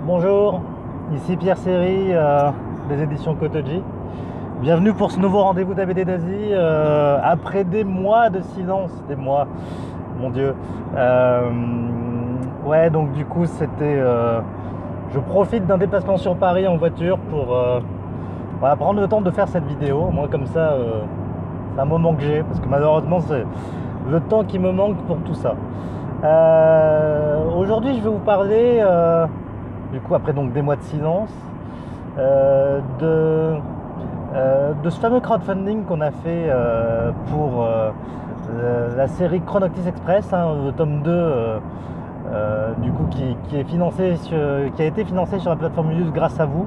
Bonjour, ici Pierre Séry des éditions Kotoji. Bienvenue pour ce nouveau rendez-vous d'ABD d'Asie après des mois de silence, des mois, mon Dieu. Ouais, donc du coup c'était, je profite d'un déplacement sur Paris en voiture pour voilà, prendre le temps de faire cette vidéo. Moi comme ça, c'est un moment que j'ai parce que malheureusement c'est le temps qui me manque pour tout ça. Aujourd'hui je vais vous parler du coup après donc des mois de silence de ce fameux crowdfunding qu'on a fait pour la série Chronoctis Express, hein, le tome 2 du coup qui est financé qui a été financé sur la plateforme Ulule grâce à vous.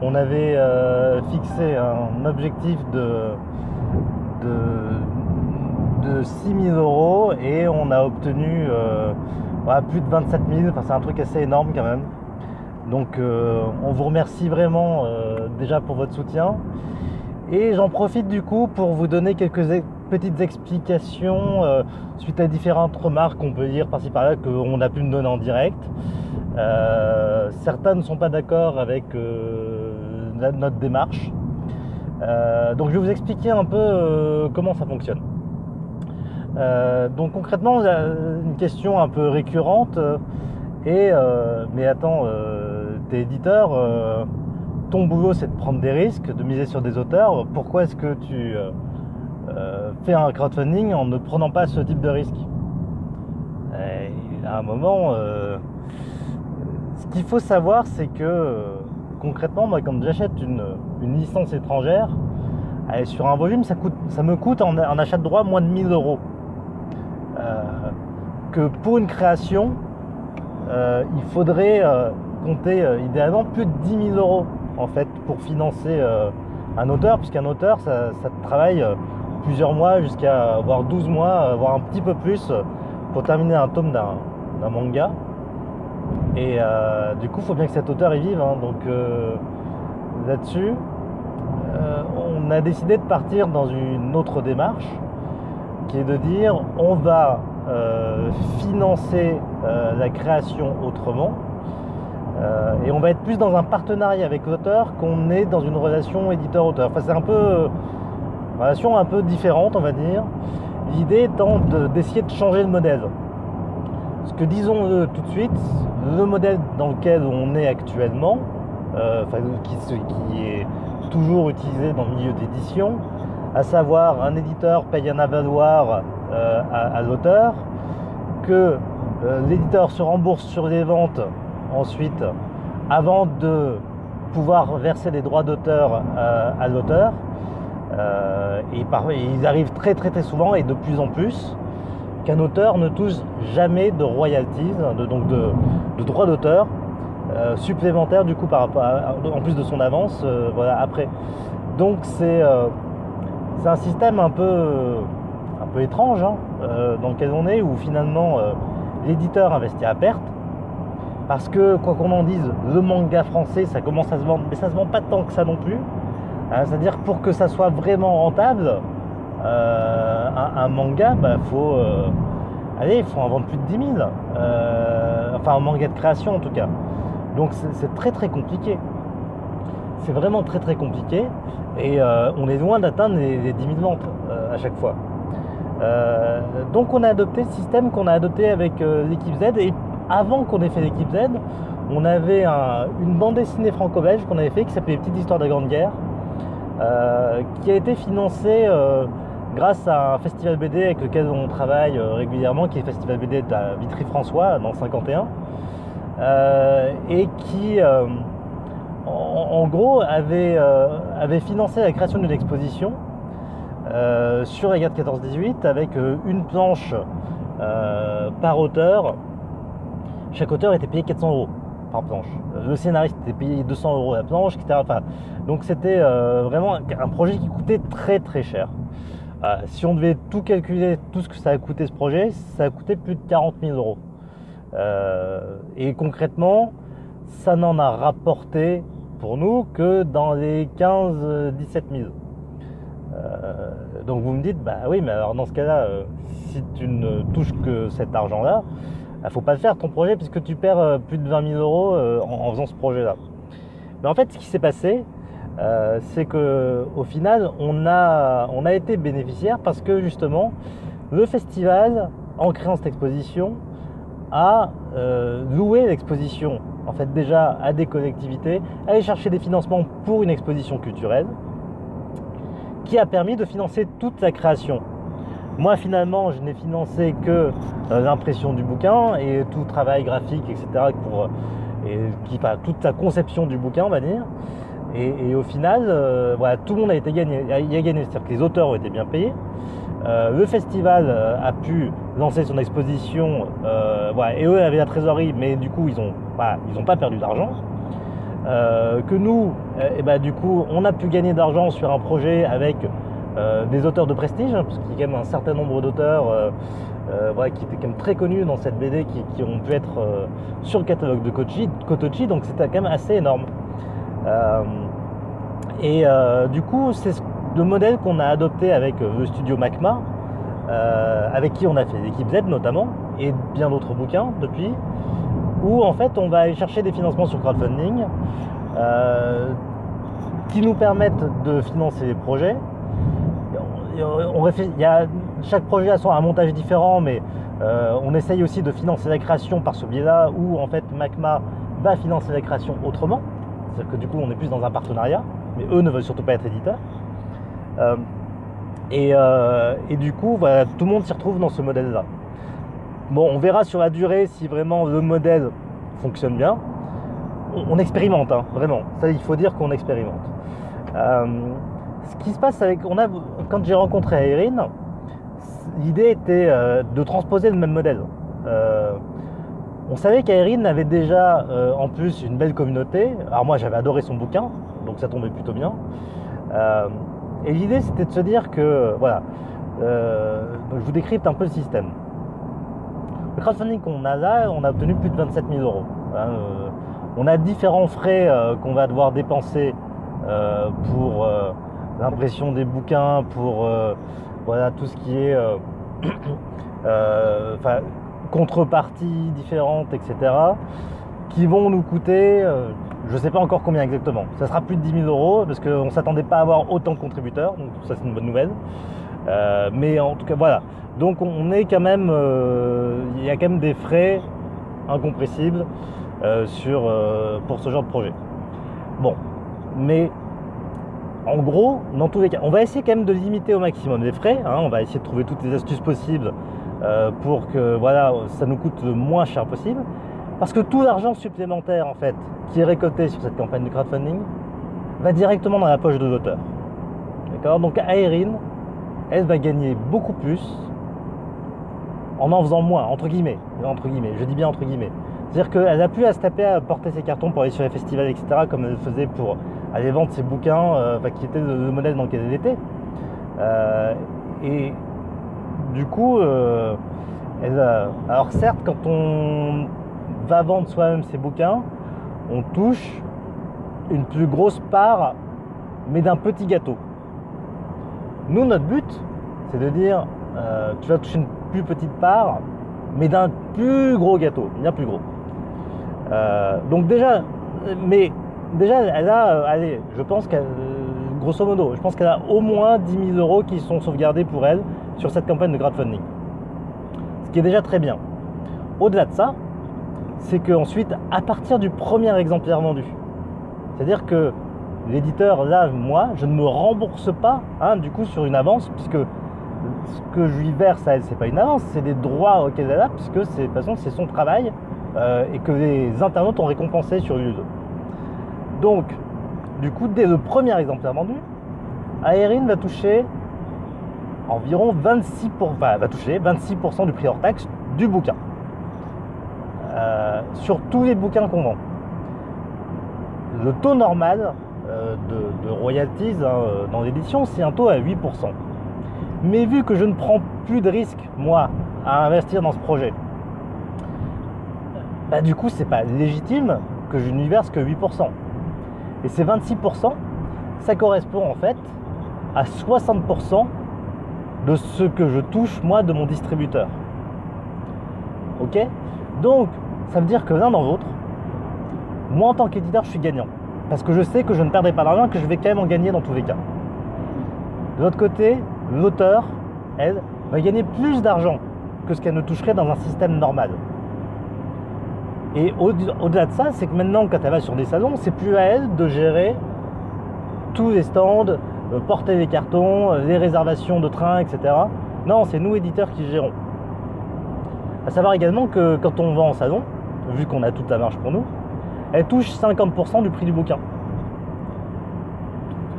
On avait fixé un objectif de 6 000 € et on a obtenu voilà, plus de 27 000, enfin, c'est un truc assez énorme quand même. Donc on vous remercie vraiment déjà pour votre soutien. Et j'en profite du coup pour vous donner quelques petites explications suite à différentes remarques qu'on peut dire par-ci par-là qu'on a pu me donner en direct. Certains ne sont pas d'accord avec notre démarche. Donc je vais vous expliquer un peu comment ça fonctionne. Donc concrètement, une question un peu récurrente est mais attends, t'es éditeur, ton boulot c'est de prendre des risques, de miser sur des auteurs, pourquoi est-ce que tu fais un crowdfunding en ne prenant pas ce type de risque? Et à un moment, ce qu'il faut savoir c'est que concrètement, moi quand j'achète une licence étrangère, sur un volume ça me coûte en achat de droit moins de 1 000 €. Que pour une création, il faudrait compter idéalement plus de 10 000 € en fait pour financer un auteur, puisqu'un auteur ça travaille plusieurs mois jusqu'à voire 12 mois, voire un petit peu plus pour terminer un tome d'un manga. Et du coup il faut bien que cet auteur y vive, hein. Donc là-dessus on a décidé de partir dans une autre démarche qui est de dire on va financer la création autrement et on va être plus dans un partenariat avec l'auteur qu'on est dans une relation éditeur-auteur. Enfin c'est un peu une relation un peu différente, on va dire. L'idée étant d'essayer de changer le modèle. Parce que disons-le tout de suite, le modèle dans lequel on est actuellement, qui est toujours utilisé dans le milieu d'édition, à savoir un éditeur paye un avaloir à l'auteur, que l'éditeur se rembourse sur les ventes ensuite avant de pouvoir verser les droits d'auteur à l'auteur. Et il arrive très souvent et de plus en plus qu'un auteur ne touche jamais de royalties, donc de droits d'auteur supplémentaires du coup par rapport en plus de son avance voilà, après. Donc c'est un système un peu étrange, hein, dans lequel on est, où finalement l'éditeur investit à perte, parce que quoi qu'on en dise, le manga français ça commence à se vendre, mais ça se vend pas tant que ça non plus, hein. C'est-à-dire pour que ça soit vraiment rentable, un manga, faut en vendre plus de 10 000, enfin un manga de création en tout cas. Donc c'est très compliqué. C'est vraiment très compliqué et on est loin d'atteindre les 10 000 ventes à chaque fois. Donc on a adopté le système qu'on a adopté avec l'équipe Z, et avant qu'on ait fait l'équipe Z, on avait une bande dessinée franco-belge qu'on avait fait qui s'appelait Les Petites Histoires de la Grande Guerre, qui a été financée grâce à un festival BD avec lequel on travaille régulièrement, qui est le festival BD de la Vitry-François dans le 51, et qui en gros avait financé la création d'une exposition sur la guerre de 14-18 avec une planche par auteur. Chaque auteur était payé 400 € par planche. Le scénariste était payé 200 € la planche, etc. Enfin, donc c'était vraiment un projet qui coûtait très cher. Si on devait tout calculer, tout ce que ça a coûté ce projet, ça a coûté plus de 40 000 €. Et concrètement, ça n'en a rapporté pour nous que dans les 15-17 000. Donc vous me dites, bah oui, mais alors dans ce cas-là, si tu ne touches que cet argent-là, il ne faut pas le faire ton projet puisque tu perds plus de 20 000 euros en faisant ce projet-là. Mais en fait, ce qui s'est passé, c'est qu'au final, on a été bénéficiaire parce que justement, le festival, en créant cette exposition, a loué l'exposition, en fait déjà à des collectivités, aller chercher des financements pour une exposition culturelle, qui a permis de financer toute sa création. Moi finalement, je n'ai financé que l'impression du bouquin et tout travail graphique, etc. Toute sa conception du bouquin, on va dire. Et au final, voilà, tout le monde a gagné. C'est-à-dire que les auteurs ont été bien payés. Le festival a pu lancer son exposition, voilà, et eux avaient la trésorerie, mais du coup ils ont pas perdu d'argent. Que nous, du coup, on a pu gagner d'argent sur un projet avec des auteurs de prestige, hein, parce qu'il y a quand même un certain nombre d'auteurs voilà, qui étaient quand même très connus dans cette BD, qui ont pu être sur le catalogue de Kotochi, donc c'était quand même assez énorme. Du coup, c'est le modèle qu'on a adopté avec le studio Macma, avec qui on a fait l'équipe Z notamment, et bien d'autres bouquins depuis, où en fait on va aller chercher des financements sur crowdfunding qui nous permettent de financer les projets. Chaque projet a un montage différent, mais on essaye aussi de financer la création par ce biais-là, où en fait Macma va financer la création autrement. C'est-à-dire que du coup on est plus dans un partenariat, mais eux ne veulent surtout pas être éditeurs. Du coup, voilà, tout le monde s'y retrouve dans ce modèle-là. Bon, on verra sur la durée si vraiment le modèle fonctionne bien. On expérimente, hein, vraiment. Ça, il faut dire qu'on expérimente. Ce qui se passe quand j'ai rencontré Aérine, l'idée était de transposer le même modèle. On savait qu'Aérine avait déjà en plus une belle communauté. Alors moi, j'avais adoré son bouquin, donc ça tombait plutôt bien. Et l'idée, c'était de se dire que, voilà, je vous décrypte un peu le système. Le crowdfunding qu'on a là, on a obtenu plus de 27 000 euros. On a différents frais qu'on va devoir dépenser pour l'impression des bouquins, pour voilà, tout ce qui est contreparties différentes, etc., qui vont nous coûter, je ne sais pas encore combien exactement. Ça sera plus de 10 000 euros parce qu'on ne s'attendait pas à avoir autant de contributeurs, donc ça c'est une bonne nouvelle. Mais en tout cas, voilà. Donc on est quand même, il y a quand même des frais incompressibles pour ce genre de projet. Bon, mais en gros, dans tous les cas, on va essayer quand même de limiter au maximum les frais, hein, on va essayer de trouver toutes les astuces possibles pour que voilà, ça nous coûte le moins cher possible. Parce que tout l'argent supplémentaire en fait qui est récolté sur cette campagne de crowdfunding va directement dans la poche de l'auteur. D'accord ? Donc Aérine, elle va gagner beaucoup plus en faisant moins, entre guillemets, je dis bien entre guillemets. C'est-à-dire qu'elle a plus à se taper à porter ses cartons pour aller sur les festivals, etc., comme elle le faisait pour aller vendre ses bouquins, qui était le modèle dans lequel elle était. Et du coup, alors certes, quand on va vendre soi-même ses bouquins, on touche une plus grosse part, mais d'un petit gâteau. Nous, notre but, c'est de dire, tu vas toucher une plus petite part, mais d'un plus gros gâteau, bien plus gros. Donc déjà, elle a, allez, je pense qu'elle, grosso modo, je pense qu'elle a au moins 10 000 euros qui sont sauvegardés pour elle sur cette campagne de crowdfunding. Ce qui est déjà très bien. Au-delà de ça, c'est qu'ensuite, à partir du premier exemplaire vendu, c'est-à-dire que l'éditeur, là, moi, je ne me rembourse pas, hein, du coup, sur une avance, puisque ce que je lui verse à elle, c'est pas une avance, c'est des droits auxquels elle a, puisque de toute façon, c'est son travail et que les internautes ont récompensé sur YouTube. Donc, du coup, dès le premier exemplaire vendu, Aérine va toucher environ 26% du prix hors taxe du bouquin. Sur tous les bouquins qu'on vend. Le taux normal de royalties dans l'édition, c'est un taux à 8%. Mais vu que je ne prends plus de risques, moi, à investir dans ce projet, du coup, c'est pas légitime que je n'y verse que 8%. Et ces 26%, ça correspond en fait à 60% de ce que je touche, moi, de mon distributeur. Ok? Donc, ça veut dire que l'un dans l'autre, moi en tant qu'éditeur, je suis gagnant. Parce que je sais que je ne perdrai pas d'argent et que je vais quand même en gagner dans tous les cas. De l'autre côté, l'auteur, elle, va gagner plus d'argent que ce qu'elle ne toucherait dans un système normal. Et au-delà de ça, c'est que maintenant, quand elle va sur des salons, c'est plus à elle de gérer tous les stands, porter les cartons, les réservations de train, etc. Non, c'est nous, éditeurs, qui gérons. À savoir également que quand on vend en salon, vu qu'on a toute la marge pour nous, elle touche 50% du prix du bouquin.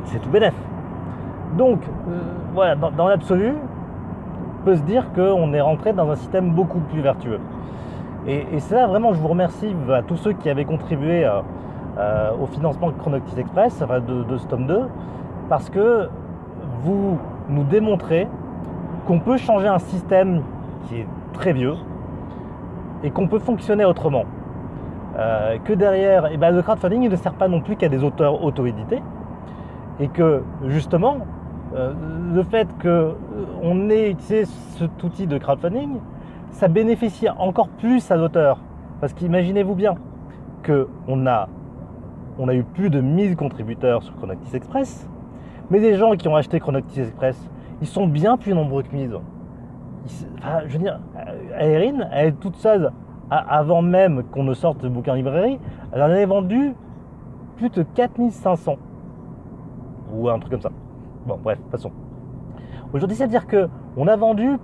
C'est tout bénef. Donc, voilà, dans l'absolu, on peut se dire qu'on est rentré dans un système beaucoup plus vertueux. Et c'est là, vraiment, je vous remercie à tous ceux qui avaient contribué au financement de Chronoctis Express, enfin de ce tome 2, parce que vous nous démontrez qu'on peut changer un système qui est très vieux et qu'on peut fonctionner autrement. Que derrière, le crowdfunding il ne sert pas non plus qu'à des auteurs auto-édités, et que justement, le fait qu'on ait utilisé cet outil de crowdfunding, ça bénéficie encore plus à l'auteur. Parce qu'imaginez-vous bien qu'on a eu plus de 1000 contributeurs sur Chronoctis Express, mais les gens qui ont acheté Chronoctis Express, ils sont bien plus nombreux que 1000. Enfin, je veux dire, Erin, elle est toute seule, avant même qu'on ne sorte le bouquin en librairie, elle en avait vendu plus de 4500. Ou un truc comme ça. Bon, bref, passons. Aujourd'hui, c'est-à-dire qu'on a vendu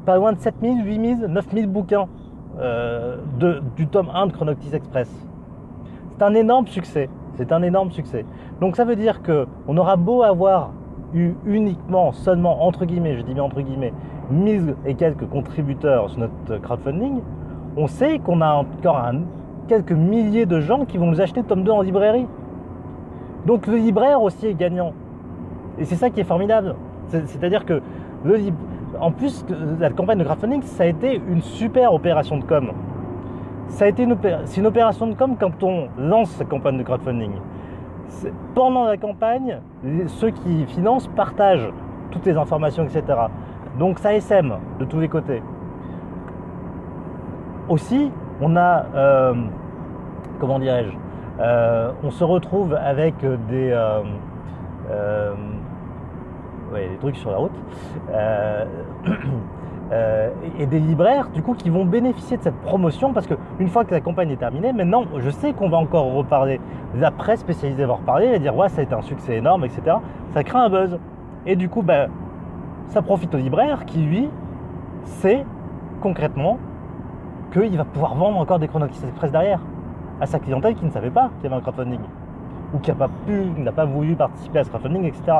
pas loin de 7000, 8000, 9000 bouquins du tome 1 de Chronoctis Express. C'est un énorme succès. C'est un énorme succès. Donc ça veut dire qu'on aura beau avoir eu uniquement, seulement, entre guillemets, je dis bien entre guillemets, 1000 et quelques contributeurs sur notre crowdfunding, on sait qu'on a encore quelques milliers de gens qui vont nous acheter le tome 2 en librairie. Donc le libraire aussi est gagnant. Et c'est ça qui est formidable. C'est-à-dire que en plus, la campagne de crowdfunding, ça a été une super opération de com. C'est une opération de com quand on lance cette campagne de crowdfunding. Pendant la campagne, ceux qui financent partagent toutes les informations, etc. Donc ça sème de tous les côtés. Aussi, on a, comment dirais-je, on se retrouve avec des trucs sur la route et des libraires du coup qui vont bénéficier de cette promotion, parce que une fois que la campagne est terminée, maintenant je sais qu'on va encore reparler, la presse spécialisée va reparler, va dire ouais, ça a été un succès énorme, etc. Ça crée un buzz et du coup ça profite au libraire qui lui sait concrètement qu'il va pouvoir vendre encore des Chronoctis Express derrière à sa clientèle qui ne savait pas qu'il y avait un crowdfunding ou qui n'a pas voulu participer à ce crowdfunding, etc.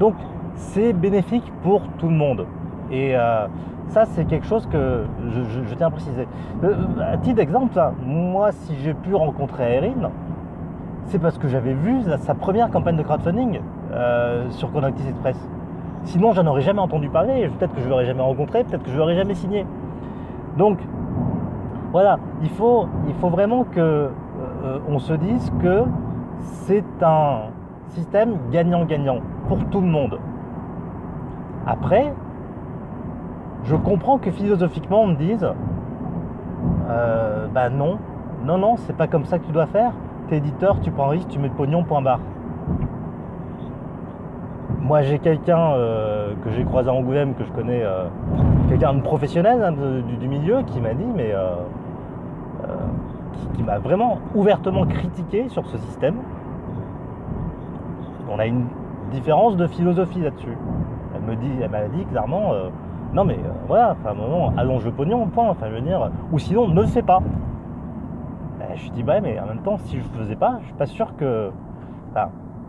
Donc c'est bénéfique pour tout le monde. Et ça, c'est quelque chose que je tiens à préciser. À titre d'exemple, moi, si j'ai pu rencontrer Erin, c'est parce que j'avais vu sa première campagne de crowdfunding sur Chronoctis Express. Sinon, j'en aurais jamais entendu parler. Peut-être que je ne l'aurais jamais rencontré, peut-être que je ne l'aurais jamais signé. Donc, voilà, il faut vraiment qu'on se dise que c'est un système gagnant-gagnant pour tout le monde. Après, je comprends que philosophiquement on me dise non, c'est pas comme ça que tu dois faire. T'es éditeur, tu prends un risque, tu mets le pognon, point barre. Moi j'ai quelqu'un que j'ai croisé à Angoulême, que je connais, quelqu'un de professionnel du milieu, qui m'a dit qui m'a vraiment ouvertement critiqué sur ce système. On a une différence de philosophie là-dessus. Elle m'a dit clairement non mais voilà, à un moment, allonge le pognon, point, enfin je veux dire, ou sinon ne le fais pas. Je lui dis mais en même temps, si je le faisais pas, je suis pas sûr que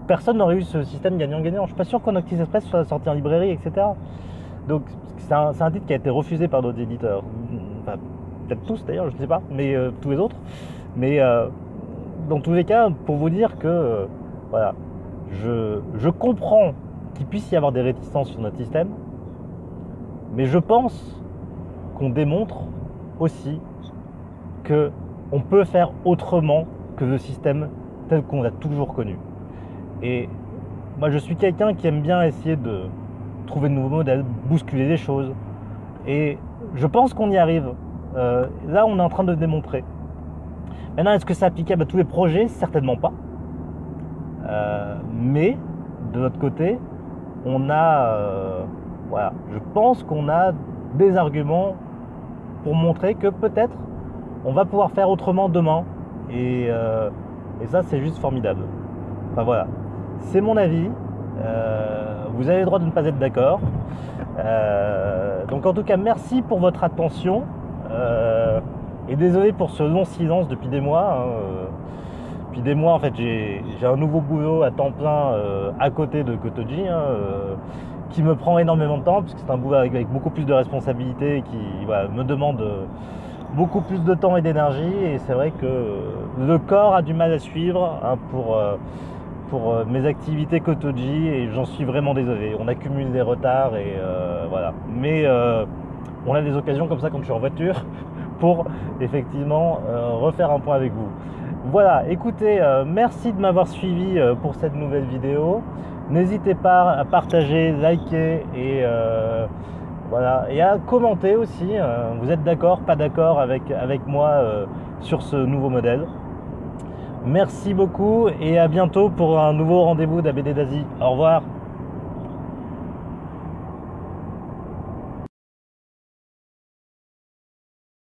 personne n'aurait eu ce système gagnant-gagnant. Je suis pas sûr que Chronoctis Express soit sorti en librairie, etc. Donc c'est un titre qui a été refusé par d'autres éditeurs, enfin, peut-être tous d'ailleurs, je ne sais pas, mais tous les autres. Mais dans tous les cas, pour vous dire que voilà, je comprends qu'il puisse y avoir des réticences sur notre système, mais je pense qu'on démontre aussi qu'on peut faire autrement que le système tel qu'on l'a toujours connu. Et moi je suis quelqu'un qui aime bien essayer de trouver de nouveaux modèles, bousculer les choses, et je pense qu'on y arrive. Là, on est en train de démontrer. Maintenant, est-ce que c'est applicable à tous les projets? Certainement pas. Mais de notre côté, on a, voilà, je pense qu'on a des arguments pour montrer que peut-être on va pouvoir faire autrement demain. Et ça, c'est juste formidable. Enfin voilà, c'est mon avis. Vous avez le droit de ne pas être d'accord. Donc en tout cas, merci pour votre attention. Et désolé pour ce long silence depuis des mois. Depuis des mois, en fait, j'ai un nouveau boulot à temps plein à côté de Kotoji, qui me prend énormément de temps, puisque c'est un boulot avec beaucoup plus de responsabilités, qui voilà, me demande beaucoup plus de temps et d'énergie. Et c'est vrai que le corps a du mal à suivre pour mes activités Kotoji, et j'en suis vraiment désolé. On accumule des retards et voilà. Mais on a des occasions comme ça quand je suis en voiture pour effectivement refaire un point avec vous. Voilà, écoutez, merci de m'avoir suivi pour cette nouvelle vidéo. N'hésitez pas à partager, liker et voilà, et à commenter aussi. Vous êtes d'accord, pas d'accord avec moi sur ce nouveau modèle. Merci beaucoup et à bientôt pour un nouveau rendez-vous d'ABD d'Asie. Au revoir.